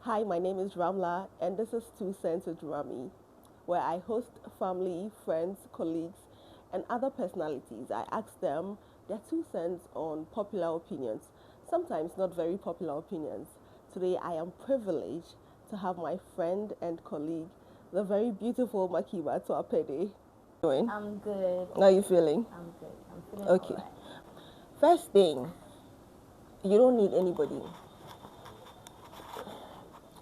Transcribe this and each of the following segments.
Hi, my name is Ramla, and this is Two Cents with Rami, where I host family, friends, colleagues, and other personalities. I ask them their 2 cents on popular opinions, sometimes not very popular opinions. Today, I am privileged to have my friend and colleague, the very beautiful Makiba Tuapede. Doing? I'm good. How are you feeling? I'm good. I'm feeling Okay. alright. First thing, you don't need anybody.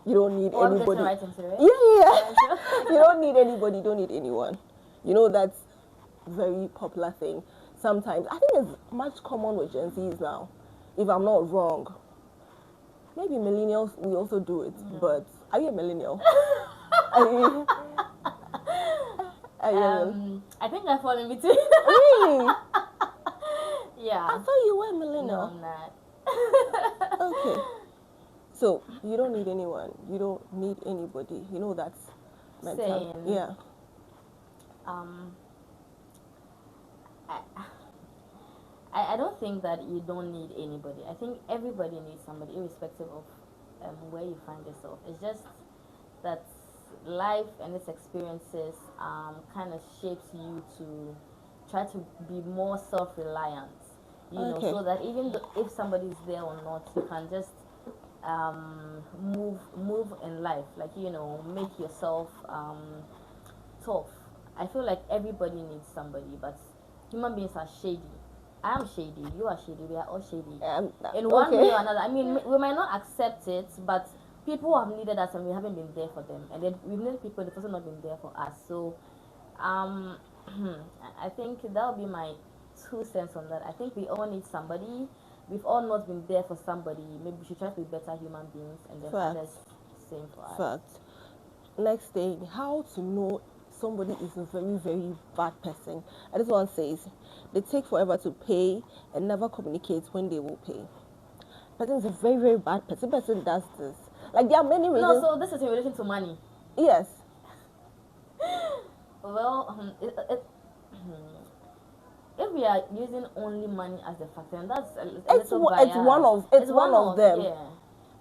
You don't need Oh, I'm getting anybody. right into it. Yeah. You don't need anybody. You don't need anyone. You know that's very popular thing. Sometimes I think it's much common with Gen Zs now. If I'm not wrong, maybe millennials we also do it. But are you a millennial? are you? Are you I think I fall in between. really? Yeah. I thought you were a No, millennial. I'm not. Okay. So you don't need anyone. You don't need anybody. You know that's mental. Same. Yeah. Um, I, I don't think that you don't need anybody. I think everybody needs somebody, irrespective of where you find yourself. It's just that life and its experiences kind of shapes you to try to be more self-reliant. Okay. So that even if somebody's there or not, you can just move in life, like make yourself tough. I feel like everybody needs somebody, but human beings are shady. I am shady, you are shady, we are all shady in one way Okay. or another. I mean, we might not accept it, but people have needed us and we haven't been there for them, and then we've needed people and they've also not been there for us. So um I think that would be my 2 cents on that. I think we all need somebody. We've all not been there for somebody. Maybe we should try to be better human beings, and then others Facts. same for us. Facts. Next thing, how to know somebody is a very, very bad person. And this one says, they take forever to pay and never communicate when they will pay. Person is a very, very bad person. Person does this. Like there are many No, reasons. so this is in relation to money. Yes. Well, if we are using only money as the factor, and that's a little biased. It's one of them. Yeah.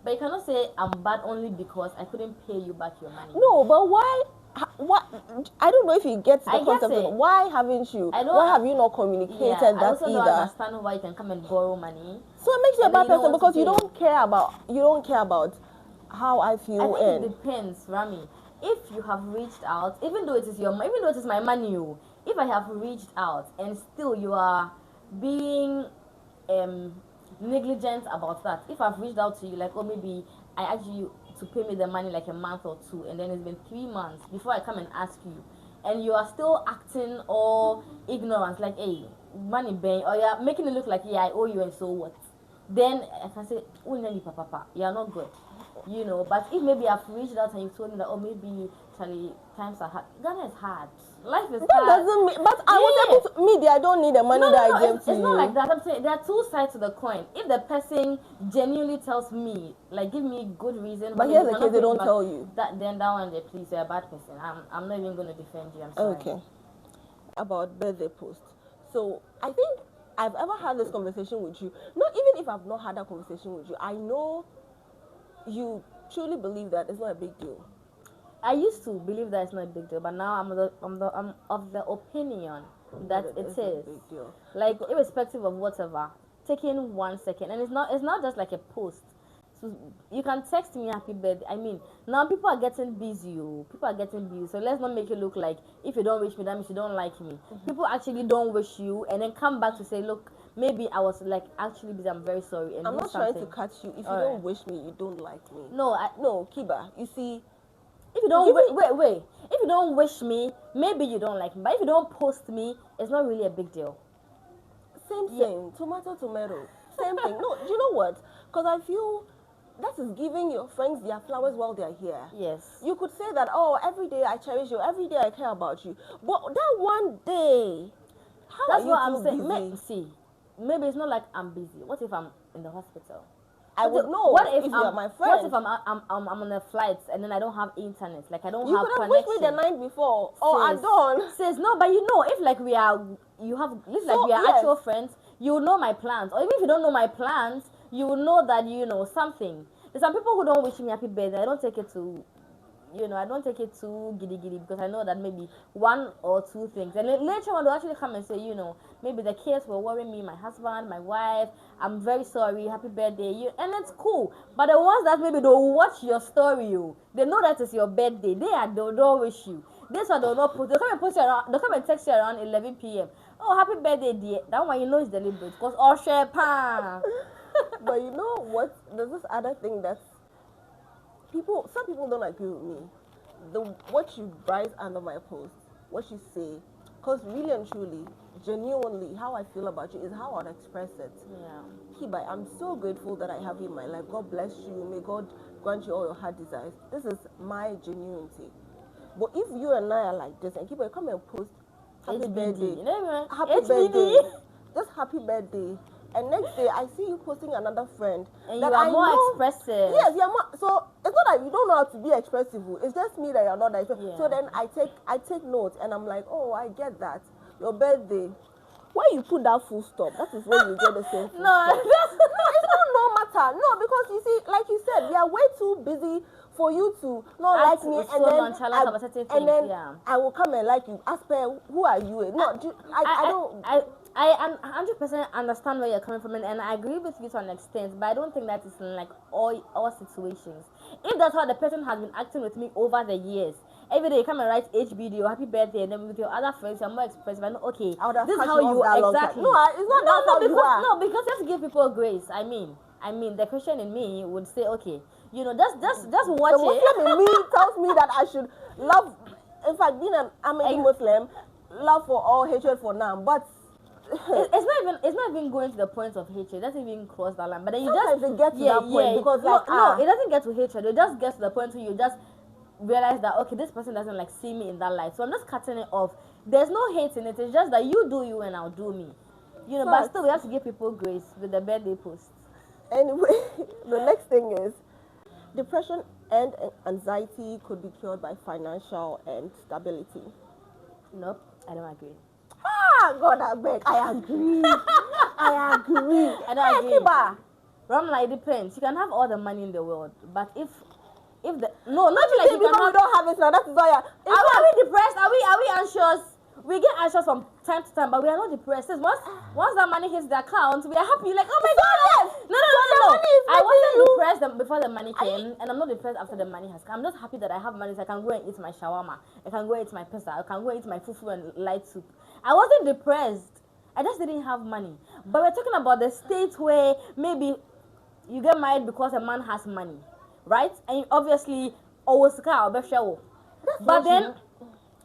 But you cannot say I'm bad only because I couldn't pay you back your money. No, but why? What? I don't know if you get the I get concept. it. Of why haven't you? I don't- Why have you not communicated Yeah, I that also don't either? understand why you can come and borrow money. So it makes you a And then bad you don't person want to because you pay. don't care about how I feel. I think and it depends, Rami. If you have reached out, even though it is my money, if I have reached out and still you are being negligent about that. If I've reached out to you, like, oh, maybe I asked you to pay me the money like a month or two, and then it's been 3 months before I come and ask you, and you are still acting all ignorant, like, hey, money bang, or you're making it look like, yeah, I owe you, and so what? Then I can say, oh, papa, you're not good. But if maybe I've reached out and you told me that, oh, maybe Charlie, times are hard. Ghana is hard. Life is that hard. doesn't mean. But I was able to. Me, I don't need the money No, that no, I no, gave to it's you. not like that. I'm saying there are two sides to the coin. If the person genuinely tells me, like, give me good reason, But why here's you the cannot case, they pay don't back, tell you. then that one, please, you're a bad person. I'm not even going to defend you. I'm sorry. Okay. About birthday post. So I think I've ever had this conversation with you. Not even if I've not had that conversation with you, I know you truly believe that it's not a big deal. I used to believe that it's not a big deal, but now I'm of the opinion that it It's a is. big deal. Like, irrespective of whatever, taking 1 second, and it's not just like a post. So you can text me happy birthday. I mean, now people are getting busy. People are getting busy. So let's not make it look like if you don't wish me, that means you don't like me. People actually don't wish you, and then come back to say, look, maybe I was like actually busy. I'm very sorry. And I'm do not something. trying to cut you. If you All don't right. wish me, you don't like me. No, No, Kiba. You see, if you don't wait. If you don't wish me, maybe you don't like me. But if you don't post me, it's not really a big deal. same thing. Tomato. Same thing. No, do you know what? Because I feel that is giving your friends their flowers while they're here. Yes. You could say that, oh, every day I cherish you, every day I care about you. But that one day, how That's are you what I'm too saying. busy? See, maybe it's not like I'm busy. What if I'm in the hospital? I would know What if you I'm, are my What friend. if I'm on a flight and then I don't have internet? Like, I don't You have could have wished connection. me the night before. Oh, I Sis, don't. Sis, no, but if like we are, like we are yes. actual friends, you will know my plans. Or even if you don't know my plans, you will know that something. There's some people who don't wish me happy birthday. I don't take it to, I don't take it too giddy giddy because I know that maybe one or two things. And later on, they'll actually come and say, maybe the kids were worrying me, my husband, my wife. I'm very sorry, happy birthday. And it's cool. But the ones that maybe they'll watch your story, they know that it's your birthday. They don't wish you. This one they'll not put. They'll come and put you around. They'll come and text you around 11 p.m. Oh, happy birthday, dear. That one is deliberate because all share pan. But you know what? There's this other thing that's some people don't agree with me. What you write under my post, what you say, because really and truly, genuinely, how I feel about you is how I'd express it. Yeah. Kiba, I'm so grateful that I have you in my life. God bless you. May God grant you all your heart desires. This is my genuinity. But if you and I are like this, and Kiba, come and post happy HBD. birthday, happy HBD. birthday, just happy birthday. And next day, I see you posting another friend. And you are more expressive. Yes, you're more. So it's not that you don't know how to be expressive. It's just me that you're not that expressive. Yeah. So then I take notes and I'm like, oh, I get that. Your birthday. Why you put that full stop? That is when you get the same full stop. It's not no matter. No, because you see, like you said, we are way too busy for you to not like me, and then I will come and like you. Ask her, who are you? No, I don't. I 100% understand where you're coming from, and I agree with you to an extent, but I don't think that is in like all situations. If that's how the person has been acting with me over the years, every day you come and write HBD or happy birthday, and then with your other friends you're more expressive. I know, okay, this is how you exactly. No, it's not that how you are. No, because just give people grace. I mean, the Christian in me would say, okay, just watch it. The Muslim in me tells me that I should love. In fact, being an Ahmadi Muslim, love for all, hatred for none. But it's not even going to the point of hatred. It doesn't even cross that line. But then you sometimes just it gets to that point because no, it doesn't get to hatred. It just gets to the point where you just realize that okay, this person doesn't like see me in that light. So I'm just cutting it off. There's no hate in it. It's just that you do you and I'll do me. But still we have to give people grace with the birthday post. Anyway, the next thing is depression and anxiety could be cured by financial and stability. Nope, I don't agree. God, I beg. I agree. I agree. I don't agree. Ramla, it depends. You can have all the money in the world, but if the not like you because we don't have it now. That is why. Are we depressed? Are we anxious? We get anxious from time to time, but we are not depressed. Once that money hits the account, we are happy. Like, oh my God, yes. No. I wasn't depressed before the money came, and I'm not depressed after the money has come. I'm just happy that I have money so I can go and eat my shawarma. I can go and eat my pizza. I can go and eat my fufu and light soup. I wasn't depressed. I just didn't have money. But we're talking about the state where maybe you get married because a man has money, right? And obviously, always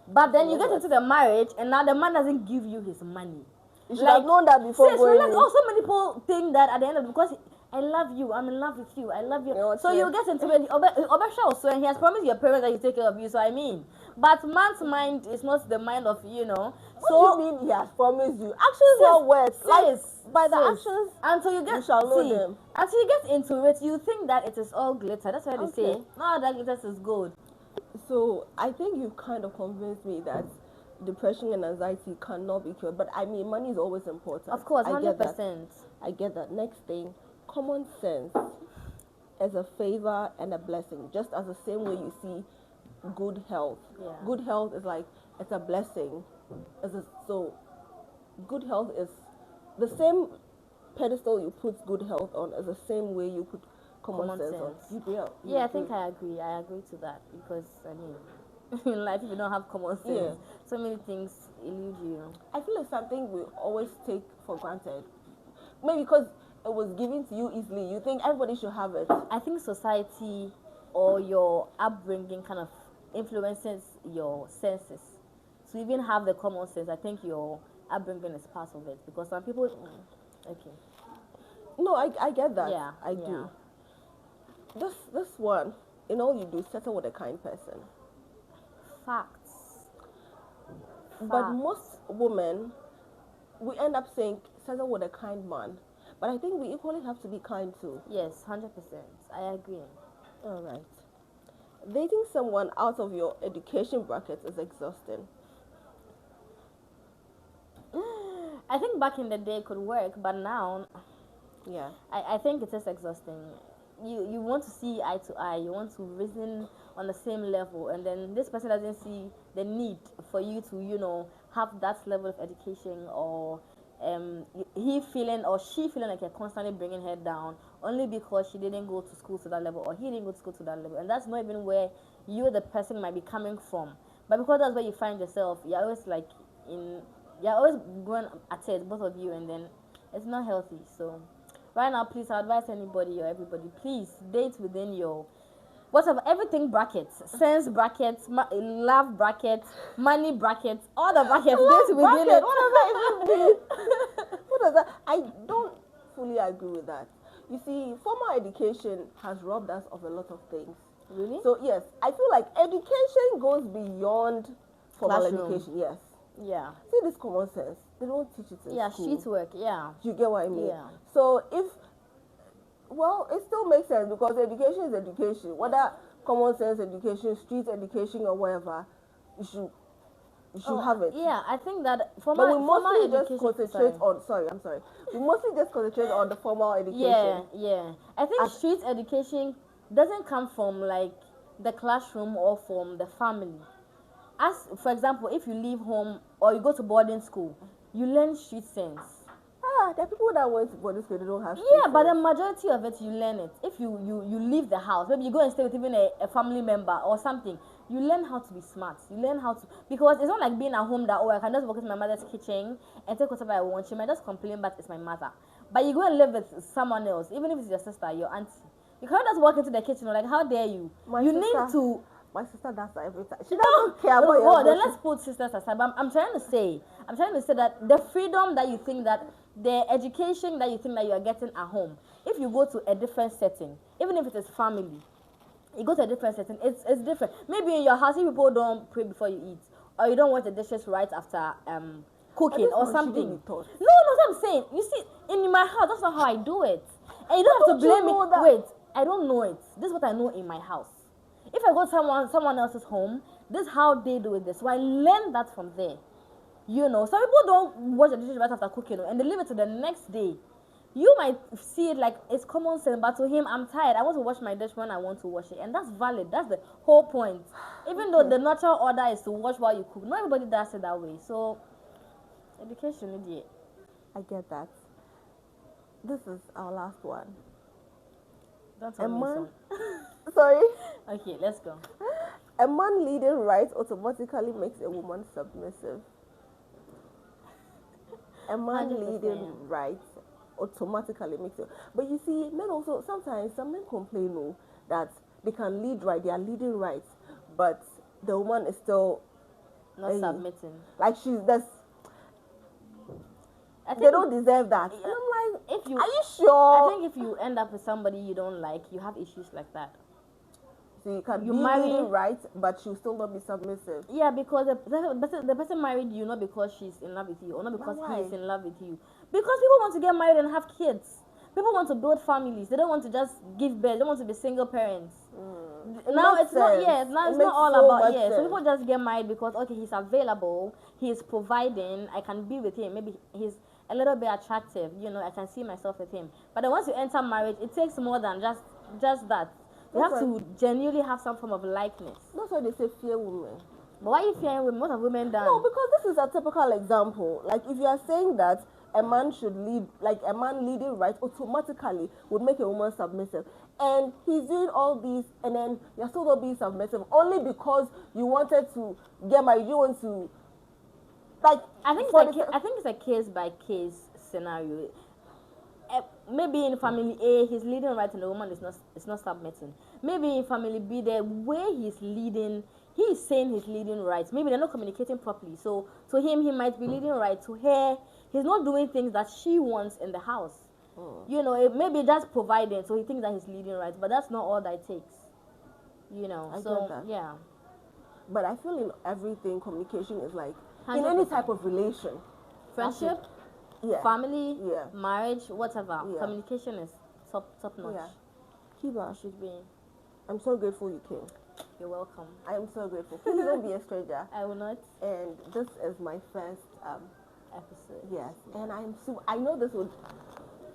but then you get into the marriage and now the man doesn't give you his money. You should have known that before going in. So many people think that at the end of it, because I love you, I'm in love with you, I love you. So you get into it. Obesha also, and he has promised your parents that he take care of you. So I mean, but man's mind is not the mind of What do you mean he has promised you? Actions are words. By the actions, until you shall know them. Until you get into it, you think that it is all glitter. That's why they say no, that glitter is gold. So I think you've kind of convinced me that depression and anxiety cannot be cured. But I mean, money is always important. Of course, 100%. I get that. Next thing, common sense as a favor and a blessing. Just as the same way you see good health. Yeah. Good health is like, it's a blessing. So good health is the same pedestal you put good health on as the same way you put common sense on. I think I agree. I agree to that because I mean, in life if you don't have common sense, so many things elude you. I feel it's something we always take for granted. Maybe because it was given to you easily, you think everybody should have it. I think society or your upbringing kind of influences your senses. To even have the common sense, I think your upbringing is part of it because some people. Okay. No, I get that. Yeah, I do. This one, in all you do, settle with a kind person. Facts. But most women, we end up saying settle with a kind man. But I think we equally have to be kind too. Yes, 100%. I agree. All right. Dating someone out of your education bracket is exhausting. I think back in the day it could work, but now, yeah, I think it is exhausting. you want to see eye to eye, you want to reason on the same level, and then this person doesn't see the need for you to, have that level of education, or he feeling or she feeling like you're constantly bringing her down only because she didn't go to school to that level, or he didn't go to school to that level, and that's not even where you, the person, might be coming from. But because that's where you find yourself, you're always going at it, both of you, and then it's not healthy. So right now, please, I advise anybody or everybody, please date within your whatever, everything brackets, sense brackets, love brackets, money brackets, all the brackets, date within it. What does that even mean? What does that? I don't fully agree with that. You see, formal education has robbed us of a lot of things. Really? So yes, I feel like education goes beyond formal Classroom. education. Yes. Yeah. See, this common sense, they don't teach it in Yeah, school. street work. Yeah. You get what I mean? Yeah. So well, it still makes sense because education is education. Whether common sense education, street education, or whatever, you should have it. Yeah, I think that But we formal mostly just education. concentrate on. Sorry, I'm sorry. We mostly just concentrate on the formal education. Yeah. I think street education doesn't come from like the classroom or from the family. As for example, if you leave home or you go to boarding school, you learn street sense. There are people that went to boarding school, they don't have. Yeah, but the majority of it, you learn it. If you leave the house, maybe you go and stay with even a family member or something, you learn how to be smart. You learn how to, because it's not like being at home that, I can just walk into my mother's kitchen and take whatever I want. She might just complain, but it's my mother. But you go and live with someone else, even if it's your sister, your auntie. You can't just walk into the kitchen like, how dare you? My sister does that every time. She doesn't care about your well, then let's put sisters aside. But I'm trying to say that the freedom that you think that the education that you think that you are getting at home, if you go to a different setting, even if it is family, you go to a different setting, it's different. Maybe in your house, if people don't pray before you eat, or you don't wash the dishes right after cooking or something. No, what I'm saying. You see, in my house, that's not how I do it. And you don't have to blame me. Wait, I don't know it. This is what I know in my house. If I go to someone else's home, this is how they do it. So I learn that from there. Some people don't wash the dishes right after cooking, and they leave it to the next day. You might see it like it's common sense, but to him, I'm tired. I want to wash my dish when I want to wash it, and that's valid. That's the whole point. Even though the natural order is to wash while you cook, not everybody does it that way. So, education, idiot. I get that. This is our last one. Don't tell me so. Sorry. Okay, let's go. A man leading right automatically makes a woman submissive. A man 100%. leading right automatically makes it. But you see, men also, sometimes some men complain that they can lead right, they are leading right, but the woman is still not submitting. Like they don't deserve that. Yeah. And I'm like, are you sure? I think if you end up with somebody you don't like, you have issues like that. So you can be leading right, but she'll still not be submissive. Yeah, because the person married you not because she's in love with you, or not because he is in love with you. Because people want to get married and have kids. People want to build families. They don't want to just give birth. They don't want to be single parents. Now it's not. Yes, now it's not all about. Yeah, so people just get married because he's available. He's providing. I can be with him. Maybe he's a little bit attractive. I can see myself with him. But then once you enter marriage, it takes more than just that. You have to genuinely have some form of likeness. That's why they say fear women. But why are you fearing women? What have women done? No, because this is a typical example. Like if you are saying that a man should lead, like a man leading right automatically would make a woman submissive, and he's doing all these, and then you're still not being submissive only because you wanted to get married. You want to, like. I think it's a case by case scenario. Maybe in family A, he's leading right and the woman is not submitting. Maybe in family B, the way he's leading, he is saying he's leading right. Maybe they're not communicating properly. So to him, he might be leading right. To her, he's not doing things that she wants in the house. It maybe just providing, so he thinks that he's leading right. But that's not all that it takes. I get that. Yeah. But I feel in everything, communication is like 100%. In any type of relation. Friendship. Yeah. Family, marriage, whatever. Yeah. Communication is top notch. Yeah. Kiba, should be. I'm so grateful you came. You're welcome. I am so grateful. Please don't be a stranger. I will not. And this is my first episode. Yes. And I know this would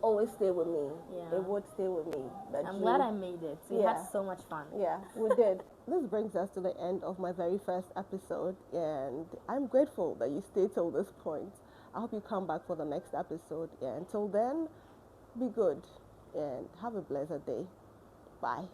always stay with me. Yeah. It would stay with me. That I'm dream. glad I made it. We Yeah. had so much fun. Yeah, we did. This brings us to the end of my very first episode, and I'm grateful that you stayed till this point. I hope you come back for the next episode. Yeah, until then, be good and have a blessed day. Bye.